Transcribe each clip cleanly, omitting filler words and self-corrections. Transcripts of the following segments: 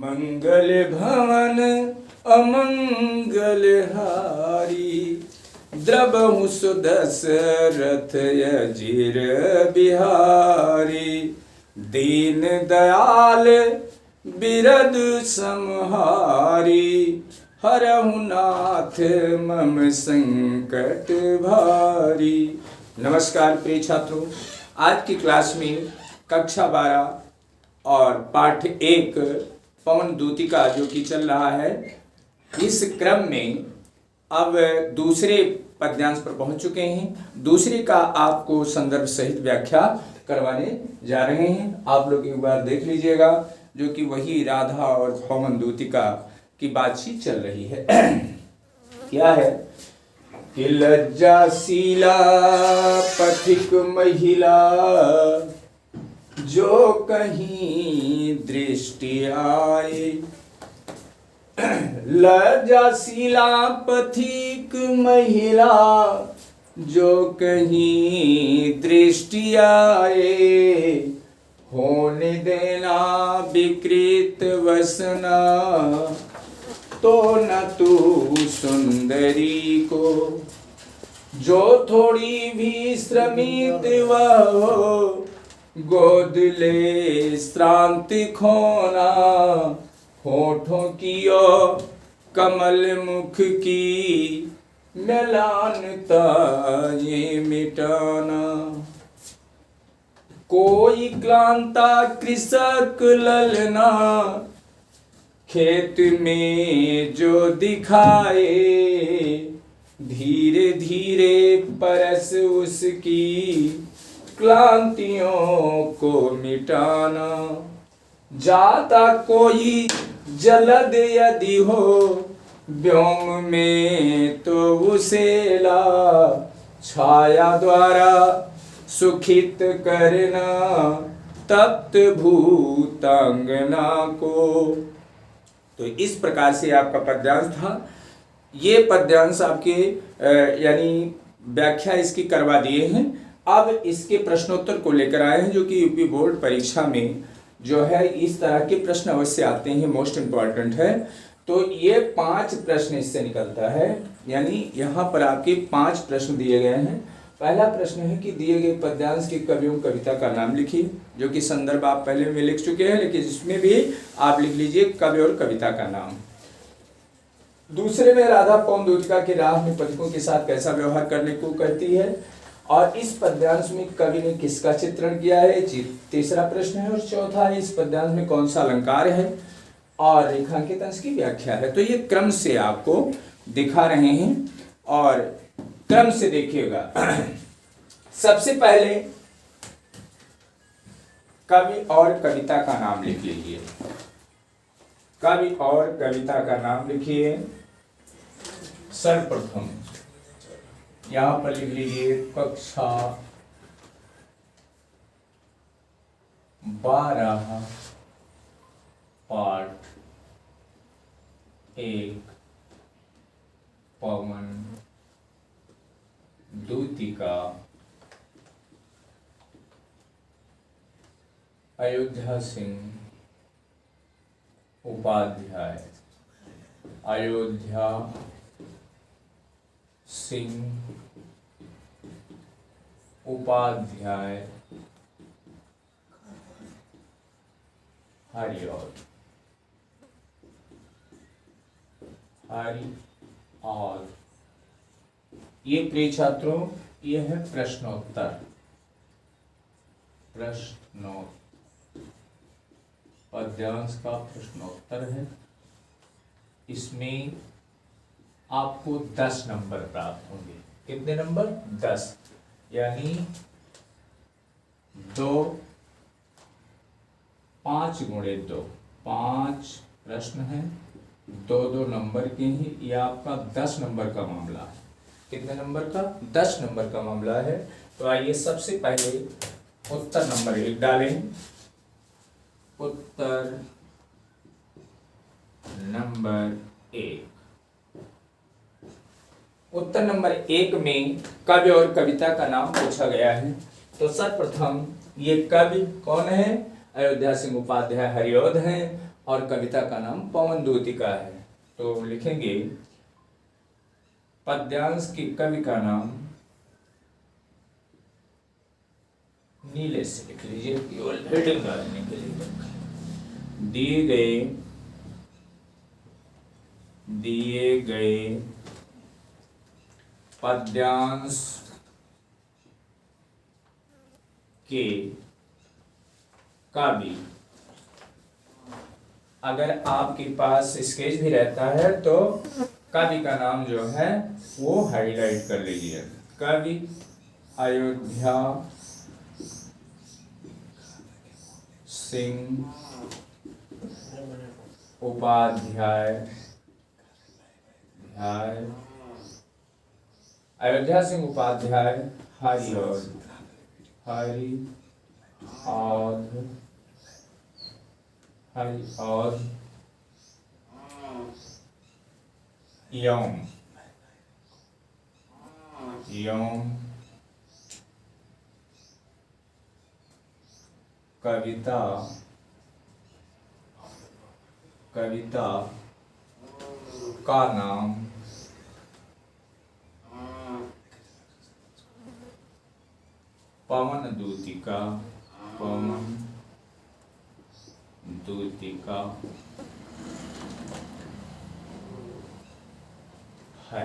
मंगल भवन अमंगल हारी, द्रवहु सुदशरथ अजीर बिहारी। दीन दयाल बिरद समहारी, हरहु नाथ मम संकट भारी। नमस्कार प्रिय छात्रों, आज की क्लास में कक्षा 12 और पाठ 1 पवन दूतिका जो कि चल रहा है, इस क्रम में अब दूसरे पद्यांश पर पहुंच चुके हैं। दूसरे का आपको संदर्भ सहित व्याख्या करवाने जा रहे हैं। आप लोग एक बार देख लीजिएगा, जो कि वही राधा और पवन दूतिका की बातचीत चल रही है। क्या है कि लज्जाशीला पथिक महिला, जो कहीं दृष्टि आए। लज्जाशीला पथिक महिला, जो कहीं दृष्टि आए। होने देना विकृत वसना, तो न तू सुंदरी को। जो थोड़ी भी श्रमित वह हो, गोद ले श्रांति खोना। होठों की ओ कमल मुख की, मलानता ये मिटाना। कोई क्लांता कृषक ललना, खेत में जो दिखाए। धीरे धीरे परस उसकी, क्लांतियों को मिटाना। जाता कोई जलद यदि हो, व्योम में तो उसे ला। छाया द्वारा सुखित करना, तप्त भूतांगना को। तो इस प्रकार से आपका पद्यांश था। ये पद्यांश आपके यानी व्याख्या इसकी करवा दिए हैं। अब इसके प्रश्नोत्तर को लेकर आए हैं, जो कि यूपी बोर्ड परीक्षा में जो है इस तरह के प्रश्न अवश्य आते हैं, मोस्ट इम्पॉर्टेंट है। तो ये 5 प्रश्न इससे निकलता है, यानी यहाँ पर आपके 5 प्रश्न दिए गए हैं। पहला प्रश्न है कि दिए गए पद्यांश के कवियों कविता का नाम लिखिए, जो कि संदर्भ आप पहले में लिख चुके हैं, लेकिन इसमें भी आप लिख लीजिए कवि और कविता का नाम। दूसरे में राधा पवन दूतिका की राह में पथिकों के साथ कैसा व्यवहार करने को कहती है, और इस पद्यांश में कवि ने किसका चित्रण किया है, तीसरा प्रश्न है। और चौथा है इस पद्यांश में कौन सा अलंकार है, और रेखांकित अंश की व्याख्या है। तो ये क्रम से आपको दिखा रहे हैं, और क्रम से देखिएगा। सबसे पहले कवि और कविता का नाम लिख लीजिए। कवि और कविता का नाम लिखिए। सर्वप्रथम यहां पर लिख लीजिए कक्षा 12 पाठ 1 पवन दूतिका। अयोध्या सिंह उपाध्याय। अयोध्या सिंह उपाध्याय हरिऔध। हरिऔध। ये प्रिय छात्रों, ये है प्रश्नोत्तर। पद्यांश का प्रश्नोत्तर है। इसमें आपको 10 नंबर प्राप्त होंगे। कितने नंबर? 10, यानी 5 गुणे 2, 5 प्रश्न हैं, 2-2 नंबर के ही। ये आपका 10 नंबर का मामला है। कितने नंबर का? 10 नंबर का मामला है। तो आइए सबसे पहले उत्तर नंबर 1 डालें। उत्तर नंबर 1। उत्तर नंबर 1 में कवि और कविता का नाम पूछा गया है। तो सर्वप्रथम ये कवि कौन है? अयोध्या सिंह उपाध्याय हरिऔध हैं। और कविता का नाम पवन दूतिका है। तो लिखेंगे पद्यांश के कवि का नाम नीले से लिख लीजिए, केवल हेडिंग डालने के लिए। दिए गए पद्यांश के कवि, अगर आपके पास स्केच भी रहता है तो कवि का नाम जो है वो हाईलाइट कर लीजिए। कवि अयोध्या सिंह उपाध्याय, अयोध्या सिंह उपाध्याय हरि और यौम कविता का नाम पवन दूतिका है।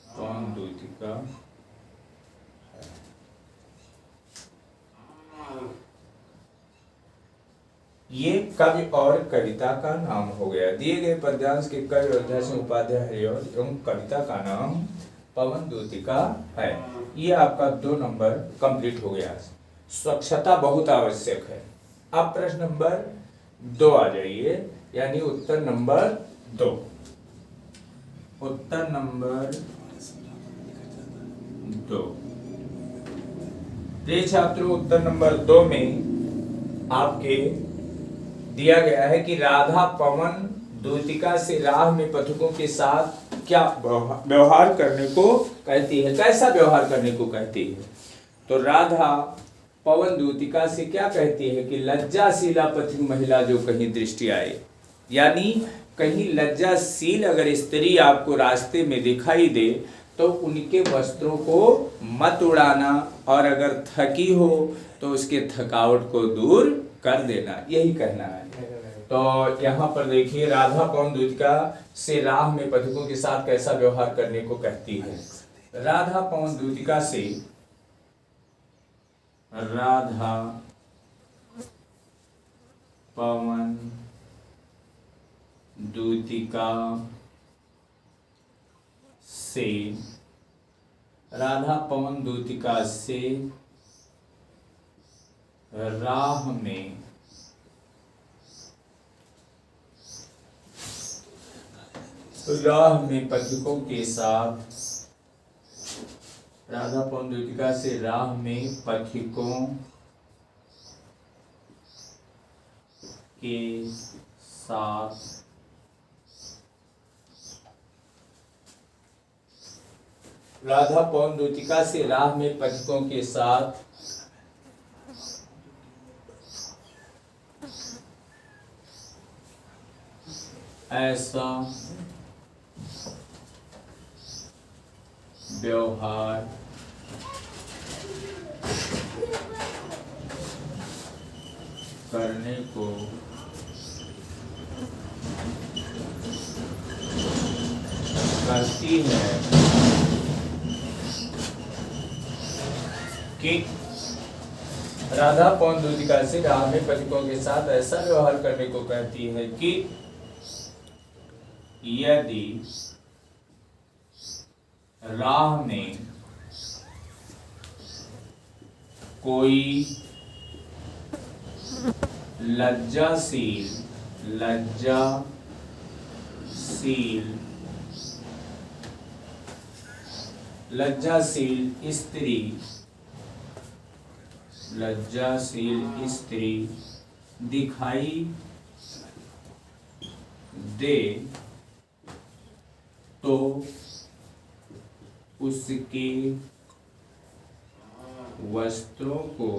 पवन दूतिका है। ये कवि और कविता का नाम हो गया। दिए गए पद्यांश के कवि अयोध्या सिंह उपाध्याय एवं कविता का नाम पवन दूतिका है। ये आपका 2 नंबर कंप्लीट हो गया। स्वच्छता बहुत आवश्यक है। अब प्रश्न नंबर 2 आ जाइए, यानी उत्तर नंबर 2। उत्तर नंबर 2। प्रिय छात्रों, उत्तर नंबर 2 में आपके दिया गया है कि राधा पवन दूतिका से राह में पथिकों के साथ क्या व्यवहार करने को कहती है, कैसा व्यवहार करने को कहती है। तो राधा पवन दूतिका से क्या कहती है कि लज्जाशीला पथिक महिला जो कहीं दृष्टि आए, यानी कहीं लज्जाशील अगर स्त्री आपको रास्ते में दिखाई दे तो उनके वस्त्रों को मत उड़ाना, और अगर थकी हो तो उसके थकावट को दूर कर देना, यही कहना है। तो यहाँ पर देखिए, राधा पवन दूतिका से राह में पथिकों के साथ कैसा व्यवहार करने को कहती है। राधा पवन दूतिका से राधा पवन दूतिका से राह में पथिकों के साथ, राधा पवन दूतिका से राह में पथिकों के साथ राधा पवन दूतिका से राह में पथिकों के साथ ऐसा व्यवहार करने को कहती है कि राधा पवन दूतिका से राह में पथिकों के साथ ऐसा व्यवहार करने को कहती है कि यदि राह में कोई लज्जाशील स्त्री दिखाई दे तो उसके वस्त्रों को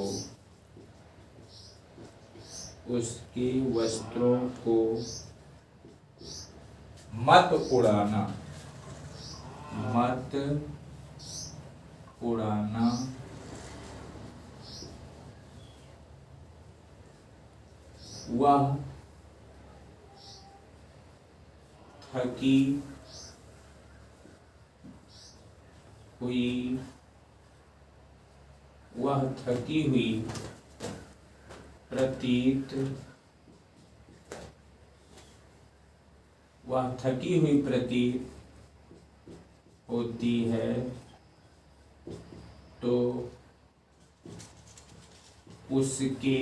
उसके वस्त्रों को मत उड़ाना, मत उड़ाना। वह थकी हुई, वह थकी हुई प्रतीत, वह थकी हुई प्रतीत होती है तो उसके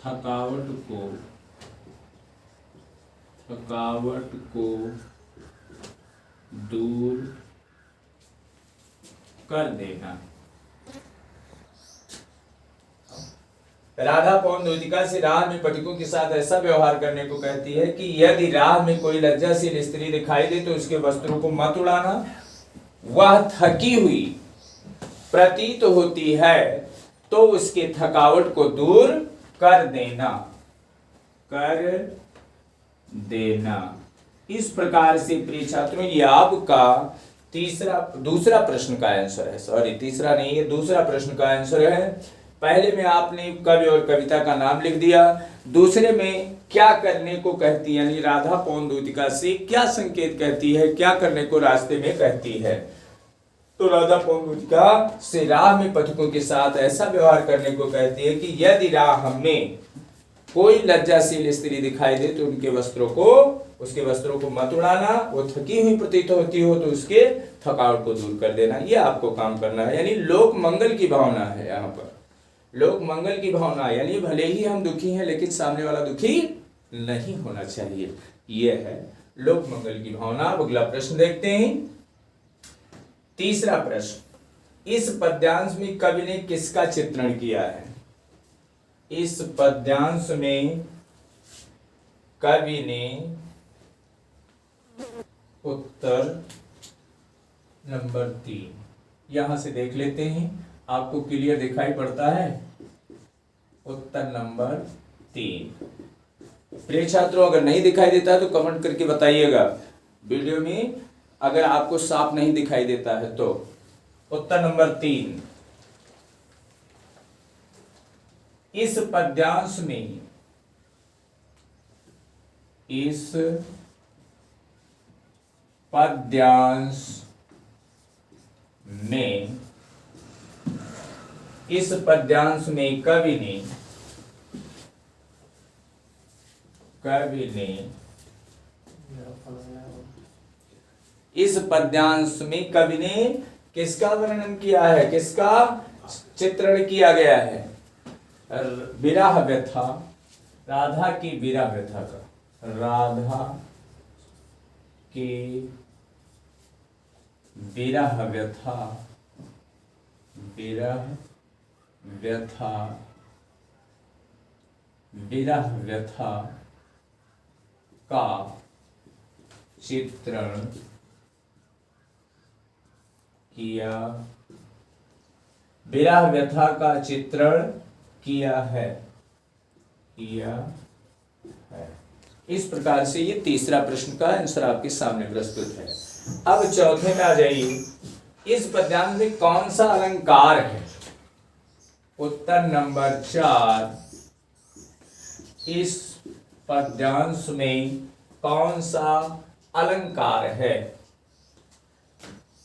थकावट को दूर कर देना। राधा पौन द्योतिका से राह में पथिकों के साथ ऐसा व्यवहार करने को कहती है कि यदि राह में कोई लज्जाशील स्त्री दिखाई दे तो उसके वस्त्रों को मत उड़ाना। वह थकी हुई प्रतीत होती है तो उसके थकावट को दूर कर देना, कर देना। इस प्रकार से प्रिय छात्रों, ये आपका दूसरा प्रश्न का आंसर है। सॉरी, तीसरा नहीं है, दूसरा प्रश्न का आंसर है। पहले में आपने कवि और कविता का नाम लिख दिया, दूसरे में क्या करने को कहती है, यानी राधा पौन द्योतिका से क्या संकेत कहती है, क्या करने को रास्ते में कहती है। तो राधा पौन द्योतिका से राह में पथिकों के साथ ऐसा व्यवहार करने को कहती है कि यदि राह में कोई लज्जाशील स्त्री दिखाई दे तो उसके वस्त्रों को मत उड़ाना। वो थकी हुई प्रतीत होती हो तो उसके थकावट को दूर कर देना। ये आपको काम करना है, यानी लोक मंगल की भावना है। यहाँ पर लोक मंगल की भावना, यानी भले ही हम दुखी हैं लेकिन सामने वाला दुखी नहीं होना चाहिए, ये है लोक मंगल की भावना। अब अगला प्रश्न देखते हैं, तीसरा प्रश्न। इस पद्यांश में कवि ने किसका चित्रण किया है? इस पद्यांश में कवि ने, उत्तर नंबर 3, यहां से देख लेते हैं, आपको क्लियर दिखाई पड़ता है। उत्तर नंबर 3। प्रिय छात्रों, अगर नहीं दिखाई देता तो कमेंट करके बताइएगा वीडियो में, अगर आपको साफ नहीं दिखाई देता है तो। उत्तर नंबर 3, इस पद्यांश में, इस पद्यांश में, इस पद्यांश में कवि ने इस पद्यांश में कवि ने किसका वर्णन किया है, किसका चित्रण किया गया है? विरह व्यथा, राधा की विरह व्यथा का, राधा की विरह व्यथा, विरह व्यथा, विरह व्यथा का चित्रण किया, विरह व्यथा का चित्रण किया है। इस प्रकार से ये तीसरा प्रश्न का आंसर आपके सामने प्रस्तुत है। अब चौथे में आ जाइए, इस पद्यांश में कौन सा अलंकार है? उत्तर नंबर 4, इस पद्यांश में कौन सा अलंकार है?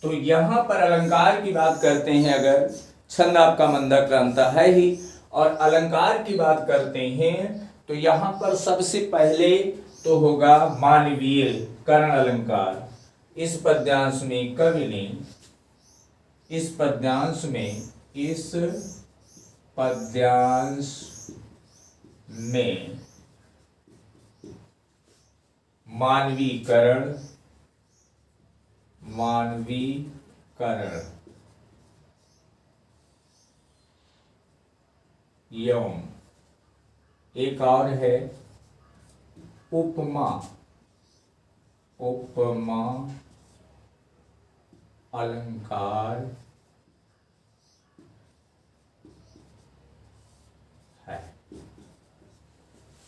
तो यहां पर अलंकार की बात करते हैं, अगर छंद आपका मंदाक्रांता है ही, और अलंकार की बात करते हैं तो यहां पर सबसे पहले तो होगा मानवीय करण अलंकार। इस पद्यांश में कवि ने, इस पद्यांश में मानवीकरण एवं एक और है उपमा अलंकार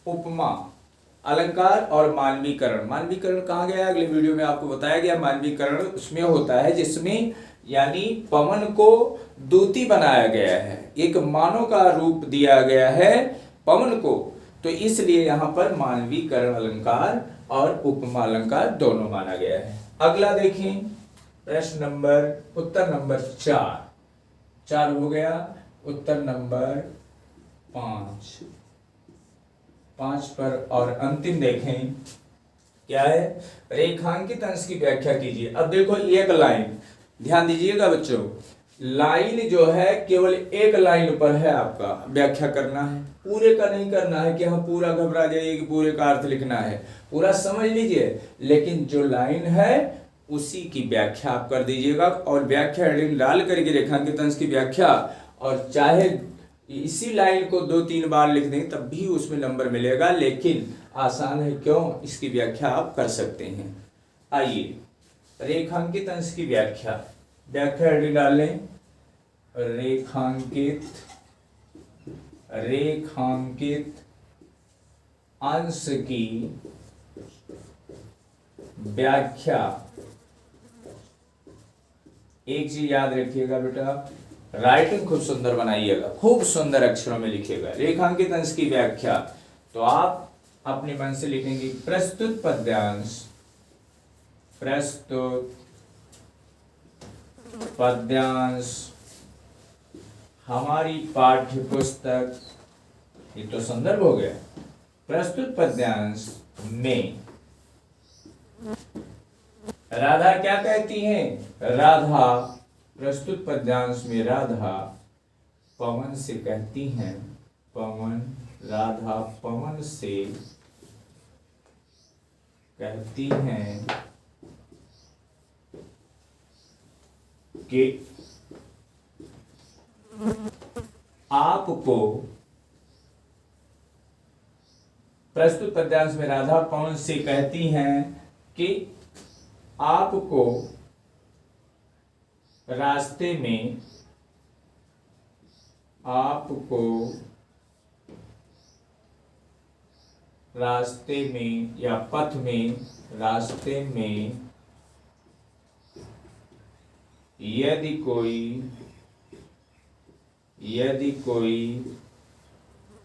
उपमा अलंकार और मानवीकरण। मानवीकरण कहाँ गया, अगले वीडियो में आपको बताया गया। मानवीकरण उसमें होता है जिसमें यानी पवन को दूती बनाया गया है, एक मानव का रूप दिया गया है पवन को, तो इसलिए यहाँ पर मानवीकरण अलंकार और उपमा अलंकार दोनों माना गया है। अगला देखें प्रश्न नंबर उत्तर नंबर 4 हो गया। उत्तर नंबर 5 पर और अंतिम देखें क्या है, रेखांकित अंश की व्याख्या कीजिए। अब देखो एक लाइन, ध्यान दीजिएगा बच्चों, लाइन जो है केवल एक लाइन पर है, आपका व्याख्या करना है, पूरे का नहीं करना है कि हम पूरा घबरा जाइए कि पूरे का अर्थ लिखना है, पूरा समझ लीजिए, लेकिन जो लाइन है उसी की व्याख्या आप कर दीजिएगा। और व्याख्या हेडिंग डाल करके रेखांकित अंश की व्याख्या, और चाहे इसी लाइन को 2-3 बार लिख दें तब भी उसमें नंबर मिलेगा, लेकिन आसान है क्यों, इसकी व्याख्या आप कर सकते हैं। आइए रेखांकित अंश की व्याख्या हेडिंग डाल लें, रेखांकित अंश की व्याख्या। एक चीज याद रखिएगा बेटा, राइटिंग खूब सुंदर बनाइएगा, खूब सुंदर अक्षरों में लिखिएगा। रेखांकित अंश की व्याख्या तो आप अपने मन से लिखेंगे प्रस्तुत पद्यांश हमारी पाठ्य पुस्तक, ये तो संदर्भ हो गया, प्रस्तुत पद्यांश में राधा क्या कहती हैं, राधा प्रस्तुत पद्यांश में राधा पवन से कहती हैं, राधा पवन से कहती हैं कि आपको, प्रस्तुत पद्यांश में राधा पवन से कहती हैं कि आपको रास्ते में या पथ में, रास्ते में यदि कोई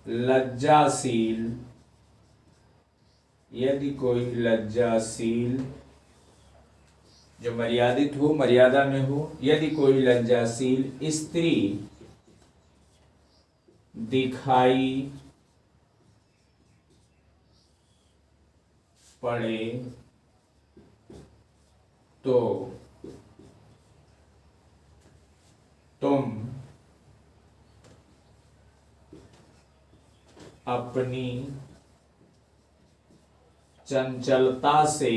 लज्जाशील जो मर्यादित हो, मर्यादा में हो, यदि कोई लज्जाशील स्त्री दिखाई पड़े तो तुम अपनी चंचलता से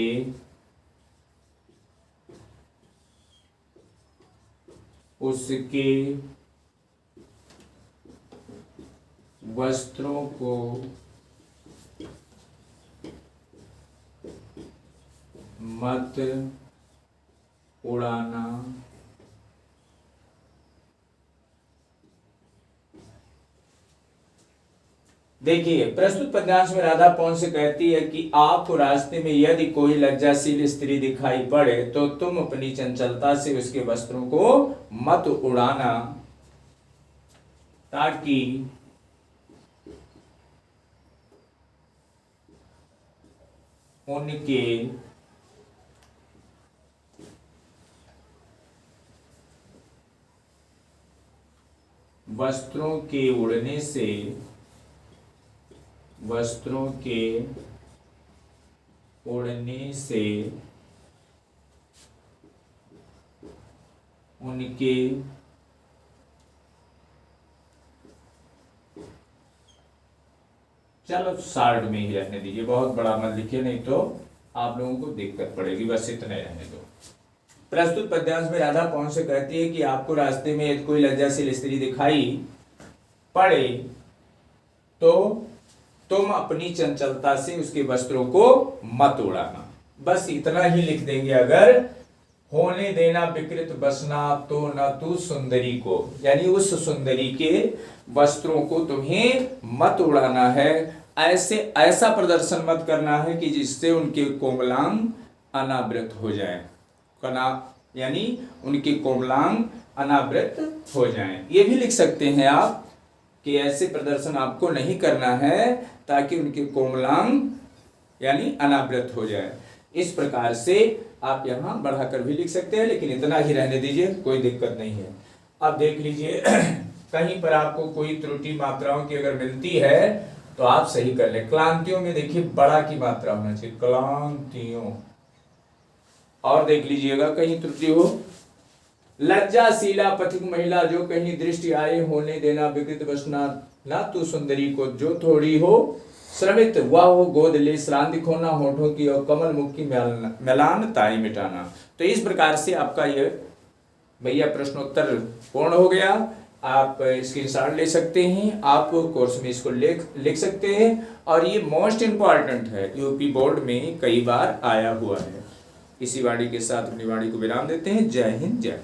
उसके वस्त्रों को मत उड़ाना। देखिए प्रस्तुत पद्यांश में राधा पवन से कहती है कि आपको रास्ते में यदि कोई लज्जाशील स्त्री दिखाई पड़े तो तुम अपनी चंचलता से उसके वस्त्रों को मत उड़ाना, ताकि उनके वस्त्रों के उड़ने से उनके चलो शार्ट में ही रहने दीजिए, बहुत बड़ा मत लिखिए, नहीं तो आप लोगों को दिक्कत पड़ेगी, बस इतने रहने दो। प्रस्तुत पद्यांश में राधा पवन से कहती है कि आपको रास्ते में यदि कोई लज्जाशील स्त्री दिखाई पड़े तो तुम अपनी चंचलता से उसके वस्त्रों को मत उड़ाना। बस इतना ही लिख देंगे। अगर होने देना विकृत बसना तो न तू सुंदरी को, यानी उस सुंदरी के वस्त्रों को तुम्हें मत उड़ाना है, ऐसा प्रदर्शन मत करना है कि जिससे उनके कोमलांग अनावृत हो जाए, यानी उनके कोमलांग अनावृत हो जाएं। ये भी लिख सकते हैं आप कि ऐसे प्रदर्शन आपको नहीं करना है ताकि उनके कोमलांग यानी अनावृत हो जाए। इस प्रकार से आप यहाँ बढ़ाकर भी लिख सकते हैं, लेकिन इतना ही रहने दीजिए, कोई दिक्कत नहीं है। अब देख लीजिए कहीं पर आपको कोई त्रुटि मात्राओं की अगर मिलती है तो आप सही कर लें। क्लांतियों में देखिए बड़ा की मात्रा होना चाहिए, क्लांतियों। और देख लीजिएगा कहीं त्रुटि हो, लज्जाशीला पथिक महिला जो कहीं दृष्टि आए होने देना, विकृत वसना ना तू सुंदरी को जो थोड़ी हो, श्रमित वह हो गोद ले, श्रांति खोना होठों की और कमल मुख की मैलान ताई मिटाना। तो इस प्रकार से आपका ये भैया प्रश्नोत्तर पूर्ण हो गया। आप स्क्रीनशॉट ले सकते हैं, आप कोर्स में इसको लिख सकते हैं, और ये मोस्ट इम्पॉर्टेंट है, यूपी बोर्ड में कई बार आया हुआ है। इसी वाणी के साथ अपनी वाणी को विराम देते हैं। जय हिंद, जय।